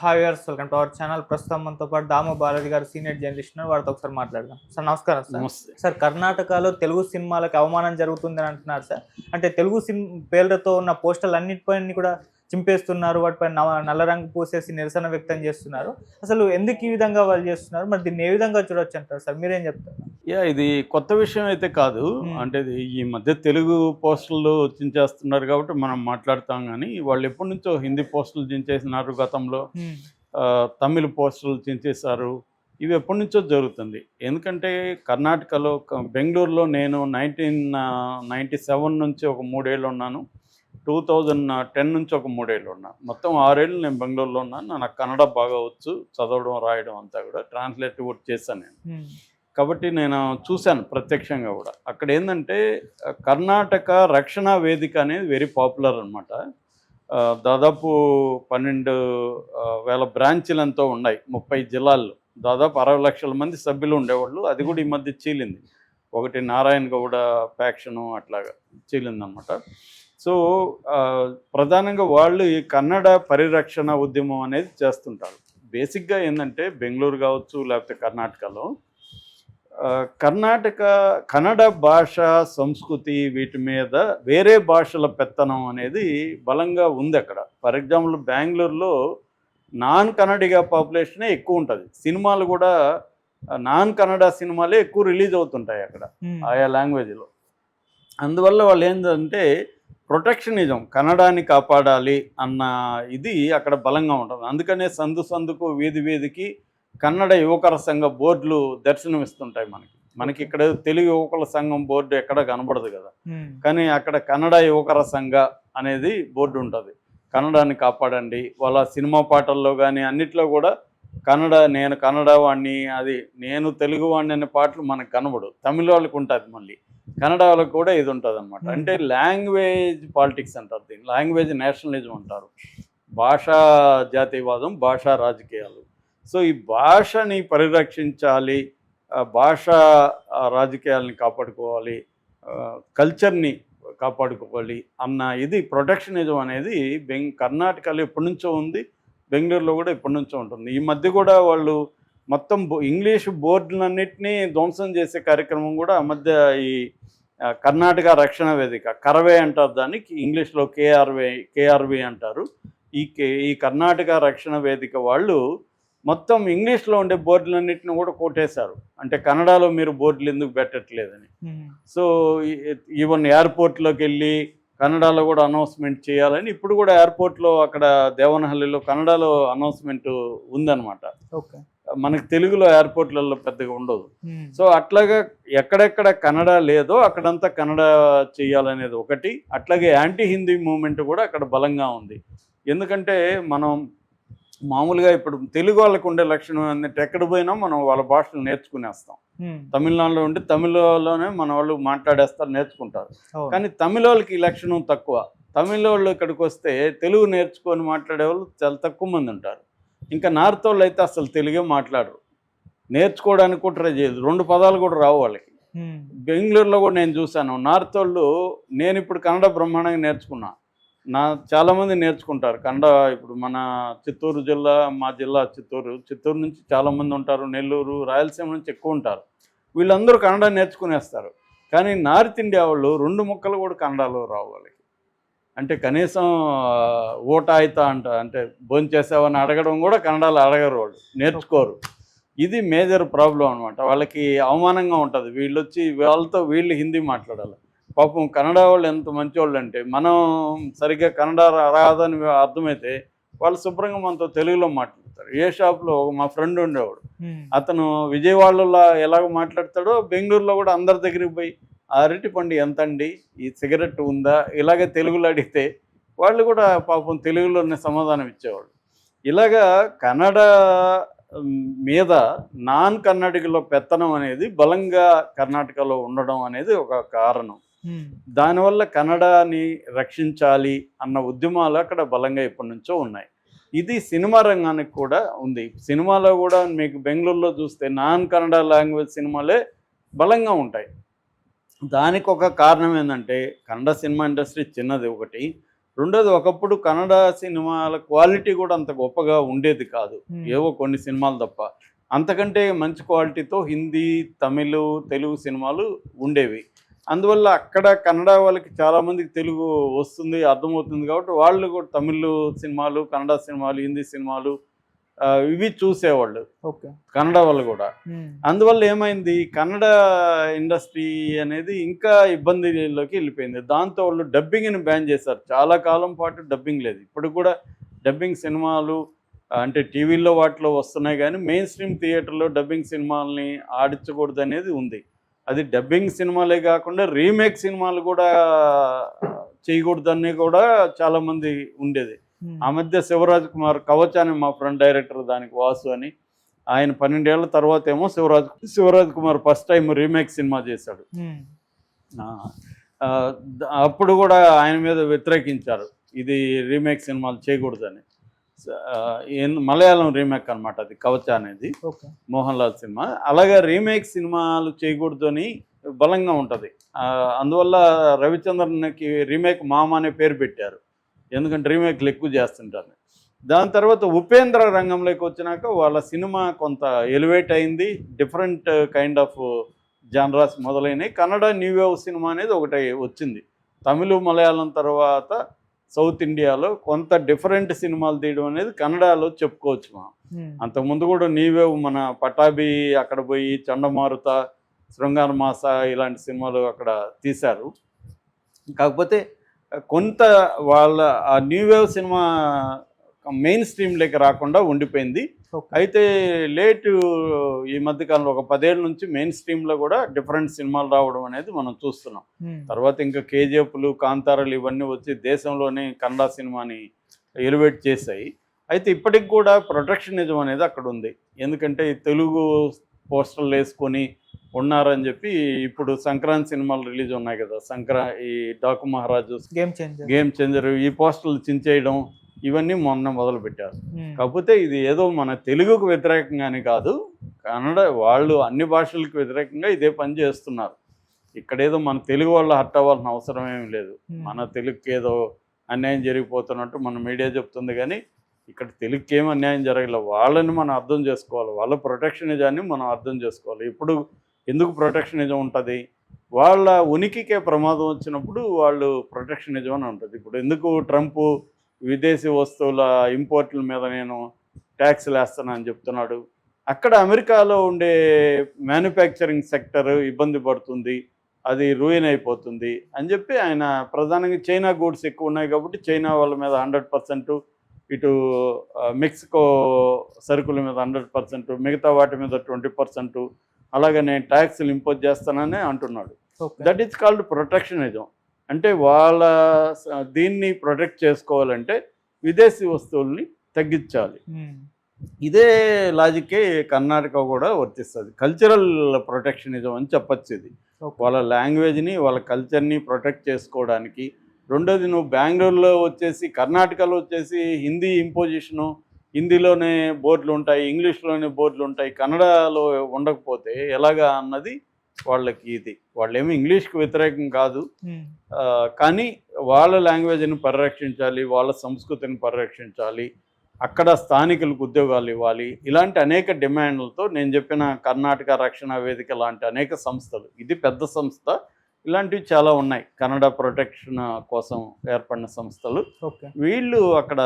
Hi viewers, welcome to our channel. ప్రస్తుతం మనతో పాటు దాము బాలాజీ గారు సీనియర్ జర్నలిస్ట్ ఉన్నారు. వారితో ఒకసారి మాట్లాడదాం. సార్ నమస్కారం. సార్ నమస్తే. సార్ కర్ణాటకలో తెలుగు సినిమాలకు అవమానం జరుగుతుందని అంటున్నారు సార్. అంటే తెలుగు పేర్లతో ఉన్న పోస్టర్లు అన్నిటిపైన కూడా చింపేస్తున్నారు, వాటిపై నల్ల రంగు పూసేసి నిరసన వ్యక్తం చేస్తున్నారు. అసలు ఎందుకు ఈ విధంగా వాళ్ళు చేస్తున్నారు, మరి దీన్ని ఏ విధంగా చూడొచ్చు అంటారు సార్? మీరేం చెప్తారు? ఇది కొత్త విషయం అయితే కాదు. అంటే ఈ మధ్య తెలుగు పోస్టులు చించేస్తున్నారు కాబట్టి మనం మాట్లాడతాం, కానీ వాళ్ళు ఎప్పటి నుంచో హిందీ పోస్టులు చించేసినారు, గతంలో తమిళ పోస్టులు చించేశారు. ఇవి ఎప్పటి నుంచో జరుగుతుంది. ఎందుకంటే కర్ణాటకలో బెంగళూరులో నేను 1997 నుంచి ఒక 3 ఏళ్ళు ఉన్నాను, 2010 నుంచి ఒక 3 ఏళ్ళు ఉన్నాను. మొత్తం 6 ఏళ్ళు నేను బెంగళూరులో ఉన్నాను. నాకు కన్నడ బాగా వచ్చు, చదవడం రాయడం అంతా కూడా ట్రాన్స్లేట్ కూడా చేశాను నేను. కాబట్టి నేను చూశాను ప్రత్యక్షంగా కూడా. అక్కడ ఏంటంటే కర్ణాటక రక్షణ వేదిక అనేది వెరీ పాపులర్ అనమాట. దాదాపు 12,000 బ్రాంచీలు ఎంతో ఉన్నాయి 30 జిల్లాల్లో. దాదాపు 60 లక్షల మంది సభ్యులు ఉండేవాళ్ళు. అది కూడా ఈ మధ్య చీలింది. ఒకటి నారాయణ గౌడ ఫ్యాక్షను అట్లాగా చీలిందనమాట. సో ప్రధానంగా వాళ్ళు ఈ కన్నడ పరిరక్షణ ఉద్యమం అనేది చేస్తుంటారు. బేసిక్గా ఏంటంటే బెంగళూరు కావచ్చు, లేకపోతే కర్ణాటకలో కన్నడ భాష, సంస్కృతి వీటి మీద వేరే భాషల పెత్తనం అనేది బలంగా ఉంది అక్కడ. ఫర్ ఎగ్జాంపుల్ బెంగళూరులో నాన్ కన్నడిగా పాపులేషనే ఎక్కువ ఉంటుంది. సినిమాలు కూడా నాన్ కన్నడ సినిమాలే ఎక్కువ రిలీజ్ అవుతుంటాయి అక్కడ ఆయా లాంగ్వేజ్లో. అందువల్ల వాళ్ళు ఏంటంటే ప్రొటెక్షనిజం, కన్నడాన్ని కాపాడాలి అన్న ఇది అక్కడ బలంగా ఉంటుంది. అందుకనే సందుకు వీధి వీధికి కన్నడ యువకుల సంఘ బోర్డులు దర్శనమిస్తుంటాయి మనకి ఇక్కడ తెలుగు యువకుల సంఘం బోర్డు ఎక్కడ కనబడదు కదా, కానీ అక్కడ కన్నడ యువకుల సంఘ అనేది బోర్డు ఉంటుంది. కన్నడాన్ని కాపాడండి, వాళ్ళ సినిమా పాటల్లో కానీ అన్నిట్లో కూడా నేను కన్నడ వాడిని, అది నేను తెలుగు వాడిని అనే పాటలు మనకు కనబడు. తమిళ వాళ్ళకు ఉంటుంది, మళ్ళీ కన్నడ వాళ్ళకు కూడా ఇది ఉంటుంది అనమాట. అంటే లాంగ్వేజ్ పాలిటిక్స్ అంటారు దీన్ని, లాంగ్వేజ్ నేషనలిజం అంటారు. భాషా జాతీయవాదం, భాషా రాజకీయాలు. సో ఈ భాషని పరిరక్షించాలి, భాషా రాజకీయాలని కాపాడుకోవాలి, కల్చర్ని కాపాడుకోవాలి అన్న ఇది ప్రొటెక్షనిజం అనేది కర్ణాటకలో ఎప్పటి నుంచో ఉంది, బెంగళూరులో కూడా ఎప్పటి నుంచో ఉంటుంది. ఈ మధ్య కూడా వాళ్ళు మొత్తం ఇంగ్లీషు బోర్డులన్నింటినీ ధ్వంసం చేసే కార్యక్రమం కూడా ఆ మధ్య ఈ కర్ణాటక రక్షణ వేదిక, కరవే అంటారు దానికి, ఇంగ్లీష్లో కేఆర్వి అంటారు. ఈ కర్ణాటక రక్షణ వేదిక వాళ్ళు మొత్తం ఇంగ్లీష్లో ఉండే బోర్డులన్నింటినీ కూడా కొట్టేశారు. అంటే కన్నడలో మీరు బోర్డులు ఎందుకు పెట్టట్లేదని. సో ఈవెన్ ఎయిర్పోర్ట్లోకి వెళ్ళి కన్నడలో కూడా అనౌన్స్మెంట్ చేయాలని ఇప్పుడు కూడా ఎయిర్పోర్ట్లో అక్కడ దేవనహల్లిలో కన్నడలో అనౌన్స్మెంట్ ఉందన్నమాట. మనకి తెలుగులో ఎయిర్పోర్ట్లలో పెద్దగా ఉండదు. సో అట్లాగా ఎక్కడెక్కడ కన్నడ లేదో అక్కడంతా కన్నడ చేయాలనేది ఒకటి. అట్లాగే యాంటీ హిందీ మూవ్మెంట్ కూడా అక్కడ బలంగా ఉంది. ఎందుకంటే మనం మామూలుగా ఇప్పుడు తెలుగు వాళ్ళకు ఉండే లక్షణం ఏంటంటే ఎక్కడ పోయినా మనం వాళ్ళ భాషలు నేర్చుకునేస్తాం. తమిళనాడులో ఉంటే తమిళలోనే మన వాళ్ళు మాట్లాడేస్తారు, నేర్చుకుంటారు. కానీ తమిళ వాళ్ళకి ఈ లక్షణం తక్కువ. తమిళ వాళ్ళు ఇక్కడికి వస్తే తెలుగు నేర్చుకొని మాట్లాడే వాళ్ళు చాలా తక్కువ మంది ఉంటారు. ఇంకా నార్త్ వాళ్ళు అయితే అసలు తెలుగే మాట్లాడరు, నేర్చుకోవడానికి కూడా ట్రై చేయదు, 2 పదాలు కూడా రావు వాళ్ళకి. బెంగళూరులో కూడా నేను చూశాను నార్త్ వాళ్ళు. నేను ఇప్పుడు కన్నడ బ్రహ్మాండంగా నేర్చుకున్నా, చాలామంది నేర్చుకుంటారు కన్నడ. ఇప్పుడు మన చిత్తూరు జిల్లా, మా జిల్లా చిత్తూరు నుంచి చాలామంది ఉంటారు, నెల్లూరు, రాయలసీమ నుంచి ఎక్కువ ఉంటారు. వీళ్ళందరూ కన్నడ నేర్చుకునేస్తారు. కానీ నార్త్ ఇండియా వాళ్ళు 2 ముక్కలు కూడా కన్నడలో రావు వాళ్ళకి. అంటే కనీసం ఓట అయితా అంటే భోంచేసావని అడగడం కూడా కన్నడలో అడగరు, వాళ్ళు నేర్చుకోరు. ఇది మేజర్ ప్రాబ్లం అనమాట. వాళ్ళకి అవమానంగా ఉంటుంది. వీళ్ళు హిందీ మాట్లాడాలి. పాపం కన్నడ వాళ్ళు ఎంత మంచివాళ్ళు అంటే, మనం సరిగ్గా కన్నడ రాదని అర్థమైతే వాళ్ళు శుభ్రంగా మనతో తెలుగులో మాట్లాడతారు. ఏ షాప్లో మా ఫ్రెండ్ ఉండేవాడు, అతను విజయవాడలో ఎలాగ మాట్లాడతాడో బెంగళూరులో కూడా అందరి దగ్గరికి పోయి అరటి పండు ఎంత అండి, ఈ సిగరెట్ ఉందా, ఇలాగే తెలుగులో అడిగితే వాళ్ళు కూడా పాపం తెలుగులోనే సమాధానం ఇచ్చేవాళ్ళు. ఇలాగా కన్నడ మీద నాన్ కన్నడిగలో పెత్తనం అనేది బలంగా కర్ణాటకలో ఉండడం అనేది ఒక కారణం. దానివల్ల కన్నడని రక్షించాలి అన్న ఉద్యమాలు అక్కడ బలంగా ఎప్పటి నుంచో ఉన్నాయి. ఇది సినిమా రంగానికి కూడా ఉంది. సినిమాలో కూడా మీకు బెంగళూరులో చూస్తే నాన్ కన్నడ లాంగ్వేజ్ సినిమాలే బలంగా ఉంటాయి. దానికి ఒక కారణం ఏంటంటే కన్నడ సినిమా ఇండస్ట్రీ చిన్నది ఒకటి, రెండోది ఒకప్పుడు కన్నడ సినిమాల క్వాలిటీ కూడా అంత గొప్పగా ఉండేది కాదు, ఏవో కొన్ని సినిమాలు తప్ప. అంతకంటే మంచి క్వాలిటీతో హిందీ, తమిళ్, తెలుగు సినిమాలు ఉండేవి. అందువల్ల అక్కడ కన్నడ వాళ్ళకి చాలామందికి తెలుగు వస్తుంది, అర్థమవుతుంది కాబట్టి వాళ్ళు కూడా తమిళ్ సినిమాలు, కన్నడ సినిమాలు, హిందీ సినిమాలు ఇవి చూసేవాళ్ళు ఓకే. కన్నడ వాళ్ళు కూడా. అందువల్ల ఏమైంది, కన్నడ ఇండస్ట్రీ అనేది ఇంకా ఇబ్బందిలోకి వెళ్ళిపోయింది. దాంతో వాళ్ళు డబ్బింగ్ని బ్యాన్ చేశారు. చాలా కాలం పాటు డబ్బింగ్ లేదు. ఇప్పుడు కూడా డబ్బింగ్ సినిమాలు అంటే టీవీల్లో వాటిలో వస్తున్నాయి, కానీ మెయిన్ స్ట్రీమ్ థియేటర్లో డబ్బింగ్ సినిమాలని ఆడించకూడదు అనేది ఉంది. అది డబ్బింగ్ సినిమాలే కాకుండా రీమేక్ సినిమాలు కూడా చేయకూడదని కూడా చాలామంది ఉండేది. ఆ మధ్య శివరాజ్ కుమార్ కవచ్ అని మా ఫ్రెండ్ డైరెక్టర్, దానికి వాసు అని, ఆయన 12 ఏళ్ల తర్వాత ఏమో Shivaraj Kumar first time remake సినిమా చేశాడు. అప్పుడు కూడా ఆయన మీద వ్యతిరేకించారు, ఇది రీమేక్ సినిమాలు చేయకూడదని. మలయాళం రీమేక్ అనమాట అది, కవచ అనేది మోహన్ లాల్ సినిమా. అలాగే రీమేక్ సినిమాలు చేయకూడదు అని బలంగా ఉంటుంది. అందువల్ల రవిచంద్రన్కి రీమేక్ మామ అనే పేరు పెట్టారు, ఎందుకంటే రీమేక్లు ఎక్కువ చేస్తుంటారు. దాని తర్వాత ఉపేంద్ర రంగంలోకి వచ్చినాక వాళ్ళ సినిమా కొంత ఎలివేట్ అయింది, డిఫరెంట్ కైండ్ ఆఫ్ జానరాస్ మొదలైనవి. కన్నడ న్యూ వేవ్ సినిమా అనేది ఒకటి వచ్చింది. తమిళ, మలయాళం తర్వాత సౌత్ ఇండియాలో కొంత డిఫరెంట్ సినిమాలు తీయడం అనేది కన్నడలో చెప్పుకోవచ్చు మనం. అంతకుముందు కూడా న్యూ వేవ్ మన పటాబి అక్కడ పోయి, చండమారుత, శృంగార మాస ఇలాంటి సినిమాలు అక్కడ తీశారు. కాకపోతే కొంత వాళ్ళ ఆ న్యూ వేవ్ సినిమా మెయిన్ స్ట్రీమ్లోకి రాకుండా ఉండిపోయింది. అయితే లేటు ఈ మధ్యకాలంలో ఒక 10 ఏళ్ళ నుంచి మెయిన్ స్ట్రీమ్లో కూడా డిఫరెంట్ సినిమాలు రావడం అనేది మనం చూస్తున్నాం. తర్వాత ఇంకా కేజీఎఫ్లు, కాంతారాలు ఇవన్నీ వచ్చి దేశంలోనే కన్నడ సినిమాని ఎలివేట్ చేశాయి. అయితే ఇప్పటికి కూడా ప్రొటెక్షనిజం అనేది అక్కడ ఉంది. ఎందుకంటే తెలుగు పోస్టర్లు వేసుకొని ఉన్నారని చెప్పి ఇప్పుడు సంక్రాంతి సినిమాలు రిలీజ్ ఉన్నాయి కదా, ఈ డాకు మహారాజు, గేమ్ చేంజర్, ఈ పోస్టర్లు చించేయడం ఇవన్నీ మొన్న మొదలుపెట్టారు. కాకపోతే ఇది ఏదో మన తెలుగుకు వ్యతిరేకంగానే కాదు, కన్నడ వాళ్ళు అన్ని భాషలకు వ్యతిరేకంగా ఇదే పని చేస్తున్నారు. ఇక్కడేదో మన తెలుగు వాళ్ళు హర్ట్ అవ్వాల్సిన అవసరం ఏమి లేదు. మన తెలుగుకి ఏదో అన్యాయం జరిగిపోతున్నట్టు మన మీడియా చెప్తుంది, కానీ ఇక్కడ తెలుగుకి ఏం అన్యాయం జరగలేదు. వాళ్ళని మనం అర్థం చేసుకోవాలి, వాళ్ళ ప్రొటెక్షనిజాన్ని మనం అర్థం చేసుకోవాలి. ఇప్పుడు ఎందుకు ప్రొటెక్షనిజం ఉంటుంది, వాళ్ళ ఉనికికే ప్రమాదం వచ్చినప్పుడు వాళ్ళు ప్రొటెక్షనిజం అని ఉంటుంది. ఇప్పుడు ఎందుకు ట్రంప్ విదేశీ వస్తువుల ఇంపోర్ట్ల మీద నేను ట్యాక్స్లు వేస్తానని చెప్తున్నాడు, అక్కడ అమెరికాలో ఉండే మ్యానుఫ్యాక్చరింగ్ సెక్టర్ ఇబ్బంది పడుతుంది, అది రూయిన్ అయిపోతుంది అని చెప్పి ఆయన ప్రధానంగా చైనా గూడ్స్ ఎక్కువ ఉన్నాయి కాబట్టి చైనా వాళ్ళ మీద 100%, ఇటు మెక్సికో సరుకుల మీద 100%, మిగతా వాటి మీద 20%, అలాగే నేను ట్యాక్స్లు ఇంపోజ్ చేస్తానని అంటున్నాడు. That is called protectionism. అంటే వాళ్ళ దీన్ని ప్రొటెక్ట్ చేసుకోవాలంటే విదేశీ వస్తువుల్ని తగ్గించాలి. ఇదే లాజికే కర్ణాటక కూడా వర్తిస్తుంది. కల్చరల్ ప్రొటెక్షనిజం అని చెప్పచ్చు ఇది. వాళ్ళ లాంగ్వేజ్ని, వాళ్ళ కల్చర్ని ప్రొటెక్ట్ చేసుకోవడానికి. రెండోది, నువ్వు బెంగళూరులో వచ్చేసి, కర్ణాటకలో వచ్చేసి హిందీ ఇంపోజిషను, హిందీలోనే బోర్డులు ఉంటాయి, ఇంగ్లీష్లోనే బోర్డులు ఉంటాయి, కన్నడలో ఉండకపోతే ఎలాగా అన్నది వాళ్ళకి ఇది. వాళ్ళేమో ఇంగ్లీష్కి వ్యతిరేకం కాదు, కానీ వాళ్ళ లాంగ్వేజ్ని పరిరక్షించాలి, వాళ్ళ సంస్కృతిని పరిరక్షించాలి, అక్కడ స్థానికులకు ఉద్యోగాలు ఇవ్వాలి. ఇలాంటి అనేక డిమాండ్లతో నేను చెప్పిన కర్ణాటక రక్షణ వేదిక లాంటి అనేక సంస్థలు, ఇది పెద్ద సంస్థ, ఇలాంటివి చాలా ఉన్నాయి కన్నడ ప్రొటెక్షన్ కోసం ఏర్పడిన సంస్థలు. వీళ్ళు అక్కడ